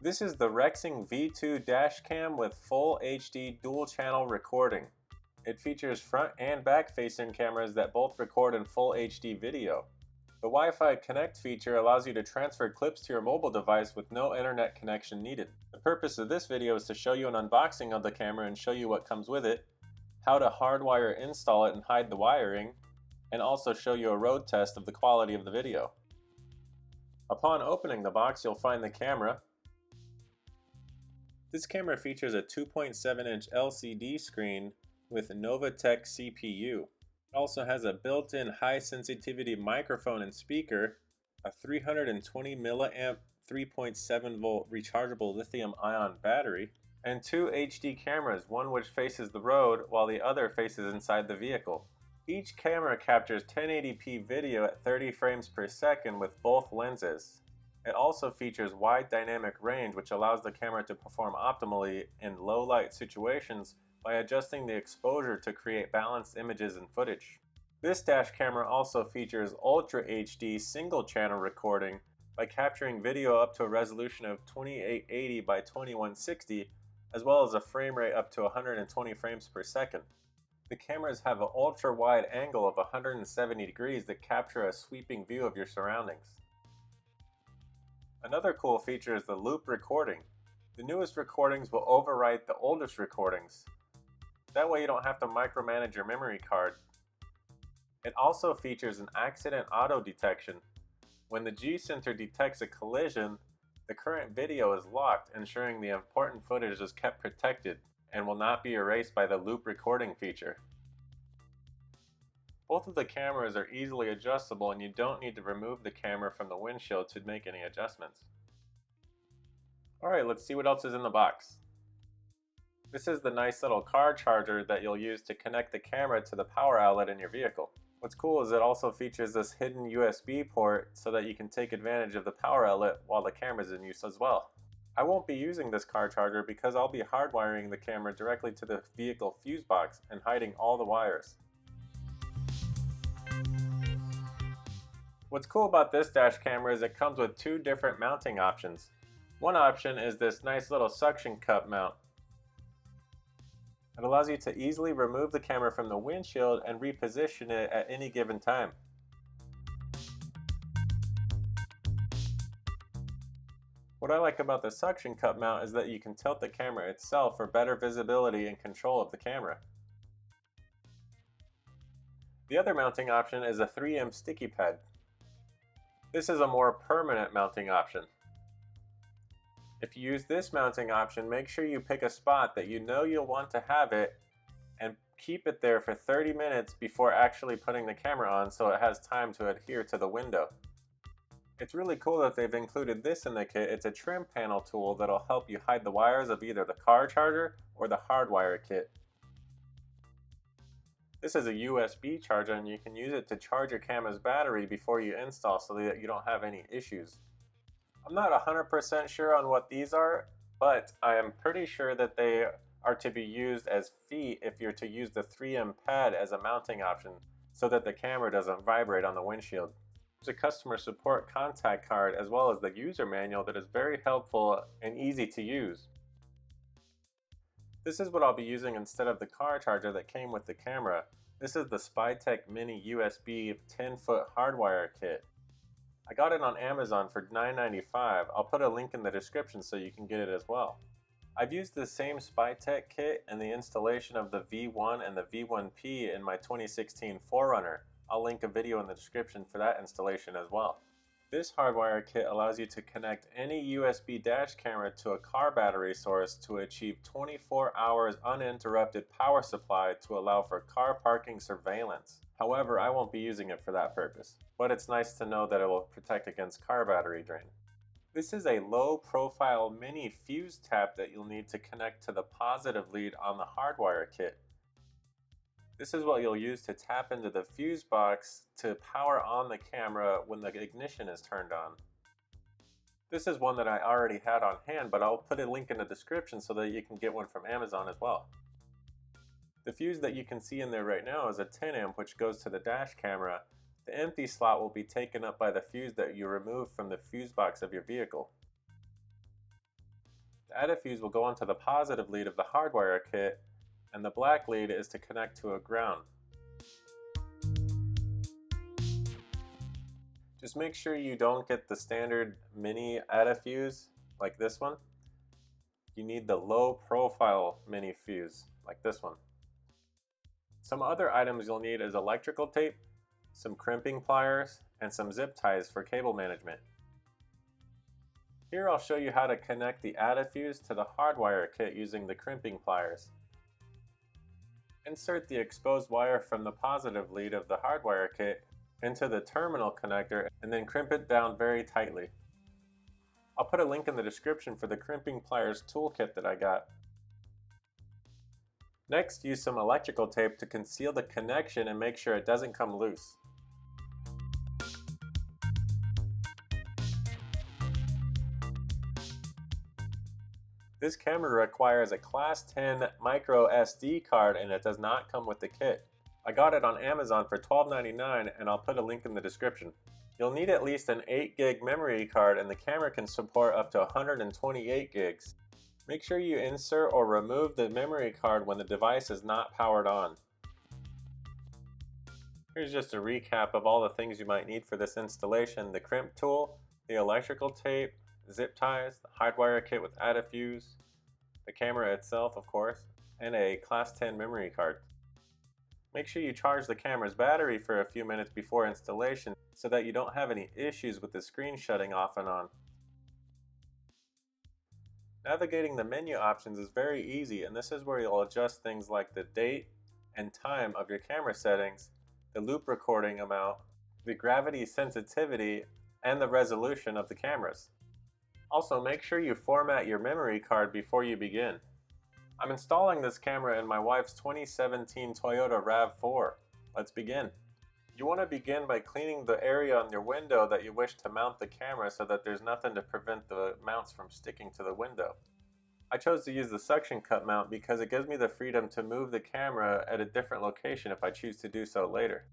This is the Rexing V2 dash cam with full HD dual channel recording. It features front and back facing cameras that both record in full HD video. The Wi-Fi Connect feature allows you to transfer clips to your mobile device with no internet connection needed. The purpose of this video is to show you an unboxing of the camera and show you what comes with it, how to hardwire install it and hide the wiring, and also show you a road test of the quality of the video. Upon opening the box, you'll find the camera. This camera features a 2.7-inch LCD screen with Novatech CPU. It also has a built-in high-sensitivity microphone and speaker, a 320 milliamp 3.7 volt rechargeable lithium-ion battery, and two HD cameras, one which faces the road while the other faces inside the vehicle. Each camera captures 1080p video at 30 frames per second with both lenses. It also features wide dynamic range, which allows the camera to perform optimally in low light situations by adjusting the exposure to create balanced images and footage. This dash camera also features Ultra HD single channel recording by capturing video up to a resolution of 2880 by 2160, as well as a frame rate up to 120 frames per second. The cameras have an ultra wide angle of 170 degrees that capture a sweeping view of your surroundings. Another cool feature is the loop recording. The newest recordings will overwrite the oldest recordings. That way you don't have to micromanage your memory card. It also features an accident auto detection. When the G-Center detects a collision, the current video is locked, ensuring the important footage is kept protected and will not be erased by the loop recording feature. Both of the cameras are easily adjustable and you don't need to remove the camera from the windshield to make any adjustments. Alright, let's see what else is in the box. This is the nice little car charger that you'll use to connect the camera to the power outlet in your vehicle. What's cool is it also features this hidden USB port so that you can take advantage of the power outlet while the camera is in use as well. I won't be using this car charger because I'll be hardwiring the camera directly to the vehicle fuse box and hiding all the wires. What's cool about this dash camera is it comes with two different mounting options. One option is this nice little suction cup mount. It allows you to easily remove the camera from the windshield and reposition it at any given time. What I like about the suction cup mount is that you can tilt the camera itself for better visibility and control of the camera. The other mounting option is a 3M sticky pad. This is a more permanent mounting option. If you use this mounting option, make sure you pick a spot that you know you'll want to have it and keep it there for 30 minutes before actually putting the camera on so it has time to adhere to the window. It's really cool that they've included this in the kit. It's a trim panel tool that'll help you hide the wires of either the car charger or the Hardwire kit. This is a USB charger and you can use it to charge your camera's battery before you install so that you don't have any issues. I'm not 100% sure on what these are, but I am pretty sure that they are to be used as feet if you're to use the 3M pad as a mounting option so that the camera doesn't vibrate on the windshield. There's a customer support contact card as well as the user manual that is very helpful and easy to use. This is what I'll be using instead of the car charger that came with the camera. This is the Spytek Mini USB 10-foot Hardwire kit. I got it on Amazon for $9.95. I'll put a link in the description so you can get it as well. I've used the same Spytek kit in the installation of the V1 and the V1P in my 2016 4Runner. I'll link a video in the description for that installation as well. This Hardwire kit allows you to connect any USB dash camera to a car battery source to achieve 24 hours uninterrupted power supply to allow for car parking surveillance. However, I won't be using it for that purpose, but it's nice to know that it will protect against car battery drain. This is a low-profile mini fuse tap that you'll need to connect to the positive lead on the Hardwire kit. This is what you'll use to tap into the fuse box to power on the camera when the ignition is turned on. This is one that I already had on hand, but I'll put a link in the description so that you can get one from Amazon as well. The fuse that you can see in there right now is a 10 amp which goes to the dash camera. The empty slot will be taken up by the fuse that you remove from the fuse box of your vehicle. The added fuse will go onto the positive lead of the Hardwire kit, and the black lead is to connect to a ground. Just make sure you don't get the standard mini added fuse like this one. You need the low profile mini fuse like this one. Some other items you'll need is electrical tape, some crimping pliers, and some zip ties for cable management. Here I'll show you how to connect the added fuse to the Hardwire kit using the crimping pliers. Insert the exposed wire from the positive lead of the Hardwire kit into the terminal connector and then crimp it down very tightly. I'll put a link in the description for the crimping pliers toolkit that I got. Next, use some electrical tape to conceal the connection and make sure it doesn't come loose. This camera requires a Class 10 micro SD card and it does not come with the kit. I got it on Amazon for $12.99 and I'll put a link in the description. You'll need at least an 8 gig memory card and the camera can support up to 128 gigs. Make sure you insert or remove the memory card when the device is not powered on. Here's just a recap of all the things you might need for this installation: the crimp tool, the electrical tape, zip ties, the Hardwire kit with added fuse, the camera itself of course, and a Class 10 memory card. Make sure you charge the camera's battery for a few minutes before installation so that you don't have any issues with the screen shutting off and on. Navigating the menu options is very easy, and this is where you'll adjust things like the date and time of your camera settings, the loop recording amount, the gravity sensitivity, and the resolution of the cameras. Also, make sure you format your memory card before you begin. I'm installing this camera in my wife's 2017 Toyota Rav4. Let's begin. You want to begin by cleaning the area on your window that you wish to mount the camera so that there's nothing to prevent the mounts from sticking to the window. I chose to use the suction cup mount because it gives me the freedom to move the camera at a different location if I choose to do so later.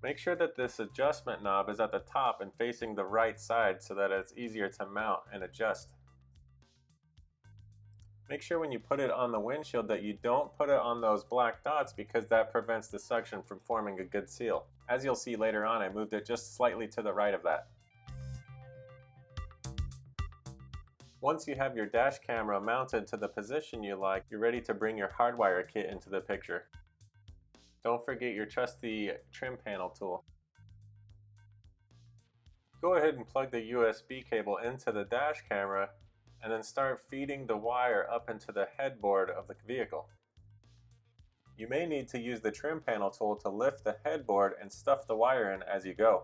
Make sure that this adjustment knob is at the top and facing the right side so that it's easier to mount and adjust. Make sure when you put it on the windshield that you don't put it on those black dots because that prevents the suction from forming a good seal. As you'll see later on, I moved it just slightly to the right of that. Once you have your dash camera mounted to the position you like, you're ready to bring your Hardwire kit into the picture. Don't forget your trusty trim panel tool. Go ahead and plug the USB cable into the dash camera and then start feeding the wire up into the headboard of the vehicle. You may need to use the trim panel tool to lift the headboard and stuff the wire in as you go.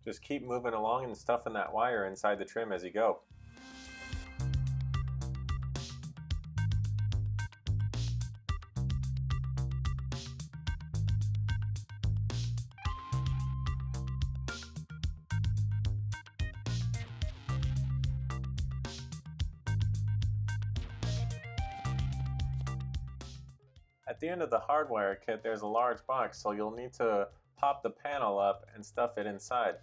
Just keep moving along and stuffing that wire inside the trim as you go. At the end of the Hardwire kit, there's a large box, so you'll need to pop the panel up and stuff it inside.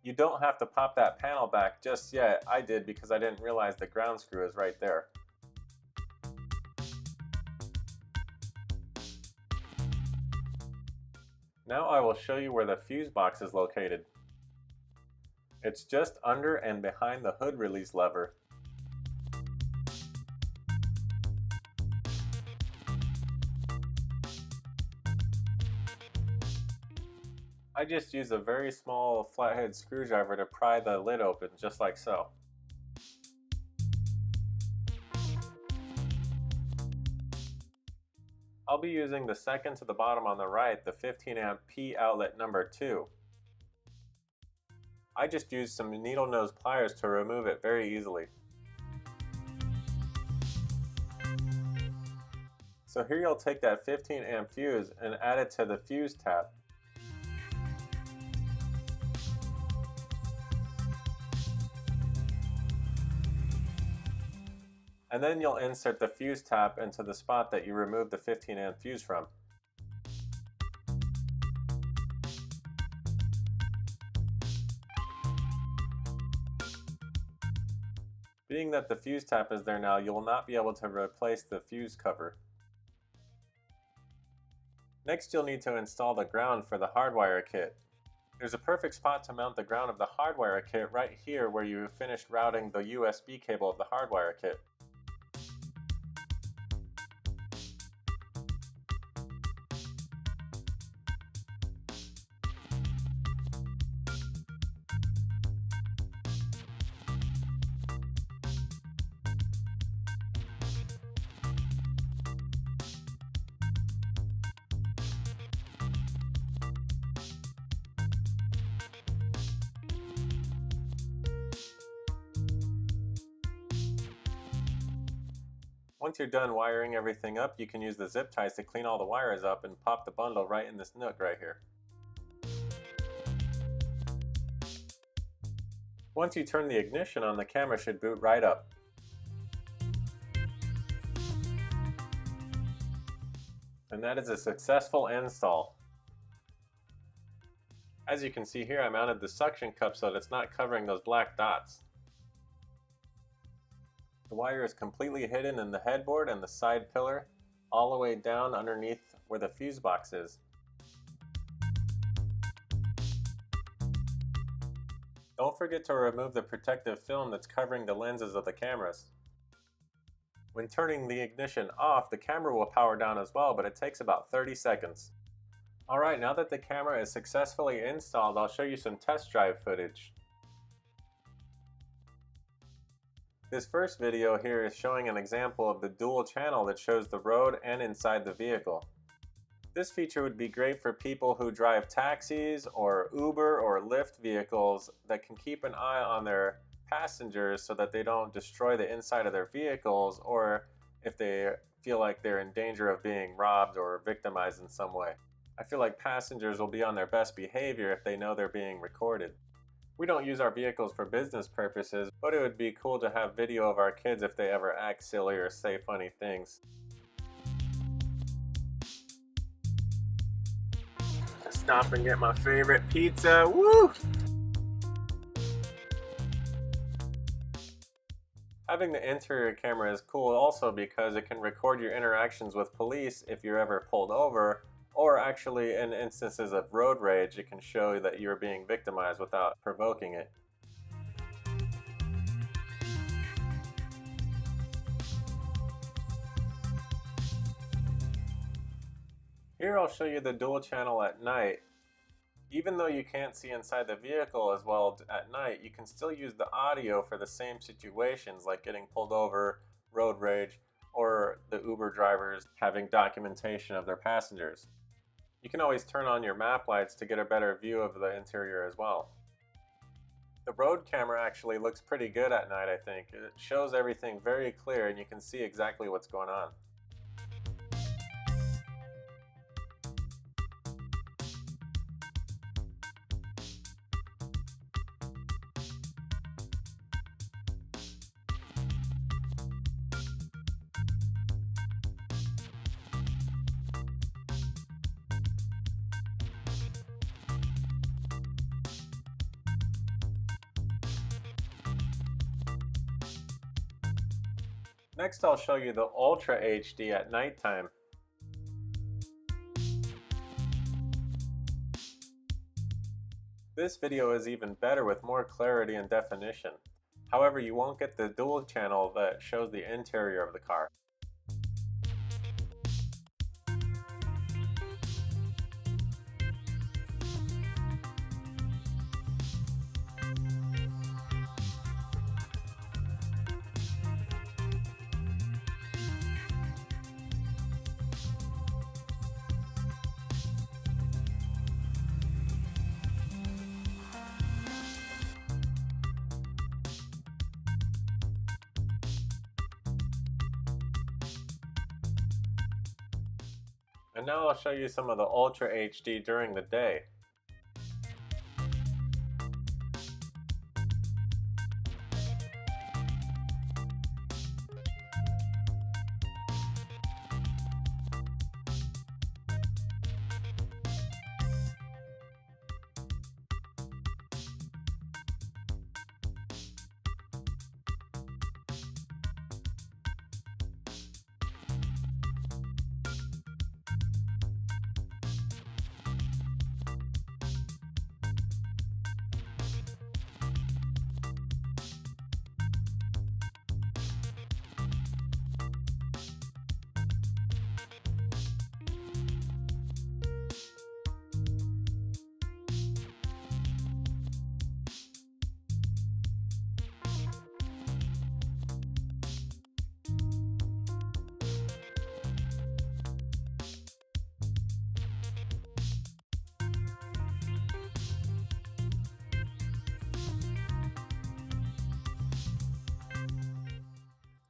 You don't have to pop that panel back just yet. I did because I didn't realize the ground screw is right there. Now I will show you where the fuse box is located. It's just under and behind the hood release lever. I just use a very small flathead screwdriver to pry the lid open, just like so. I'll be using the second to the bottom on the right, the 15 amp P outlet number 2. I just used some needle nose pliers to remove it very easily. So here you'll take that 15 amp fuse and add it to the fuse tap. And then you'll insert the fuse tap into the spot that you removed the 15 amp fuse from. Being that the fuse tap is there now, you will not be able to replace the fuse cover. Next, you'll need to install the ground for the Hardwire kit. There's a perfect spot to mount the ground of the Hardwire kit right here where you finished routing the USB cable of the Hardwire kit. Once you're done wiring everything up, you can use the zip ties to clean all the wires up and pop the bundle right in this nook right here. Once you turn the ignition on, the camera should boot right up. And that is a successful install. As you can see here, I mounted the suction cup so that it's not covering those black dots. The wire is completely hidden in the headboard and the side pillar, all the way down underneath where the fuse box is. Don't forget to remove the protective film that's covering the lenses of the cameras. When turning the ignition off, the camera will power down as well, but it takes about 30 seconds. Alright, now that the camera is successfully installed, I'll show you some test drive footage. This first video here is showing an example of the dual channel that shows the road and inside the vehicle. This feature would be great for people who drive taxis or Uber or Lyft vehicles that can keep an eye on their passengers so that they don't destroy the inside of their vehicles, or if they feel like they're in danger of being robbed or victimized in some way. I feel like passengers will be on their best behavior if they know they're being recorded. We don't use our vehicles for business purposes, but it would be cool to have video of our kids if they ever act silly or say funny things. Stop and get my favorite pizza. Woo! Having the interior camera is cool also because it can record your interactions with police if you're ever pulled over, or actually in instances of road rage, it can show that you're being victimized without provoking it. Here I'll show you the dual channel at night. Even though you can't see inside the vehicle as well at night, you can still use the audio for the same situations like getting pulled over, road rage, or the Uber drivers having documentation of their passengers. You can always turn on your map lights to get a better view of the interior as well. The road camera actually looks pretty good at night, I think. It shows everything very clear and you can see exactly what's going on. Next I'll show you the Ultra HD at nighttime. This video is even better with more clarity and definition. However, you won't get the dual channel that shows the interior of the car. And now I'll show you some of the Ultra HD during the day.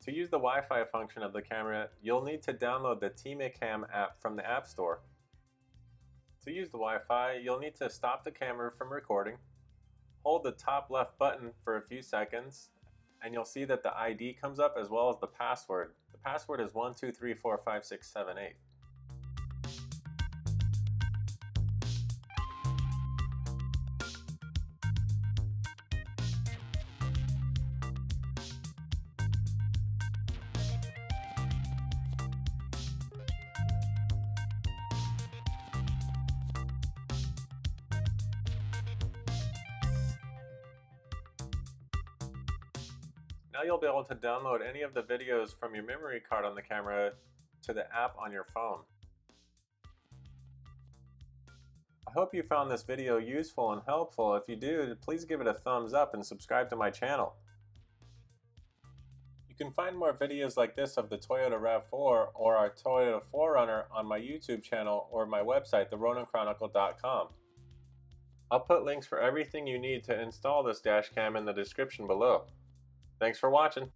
To use the Wi-Fi function of the camera, you'll need to download the TimeCam app from the App Store. To use the Wi-Fi, you'll need to stop the camera from recording, hold the top left button for a few seconds, and you'll see that the ID comes up as well as the password. The password is 12345678. Now you'll be able to download any of the videos from your memory card on the camera to the app on your phone. I hope you found this video useful and helpful. If you do, please give it a thumbs up and subscribe to my channel. You can find more videos like this of the Toyota Rav4 or our Toyota 4Runner on my YouTube channel or my website, theronanchronicle.com. I'll put links for everything you need to install this dash cam in the description below. Thanks for watching.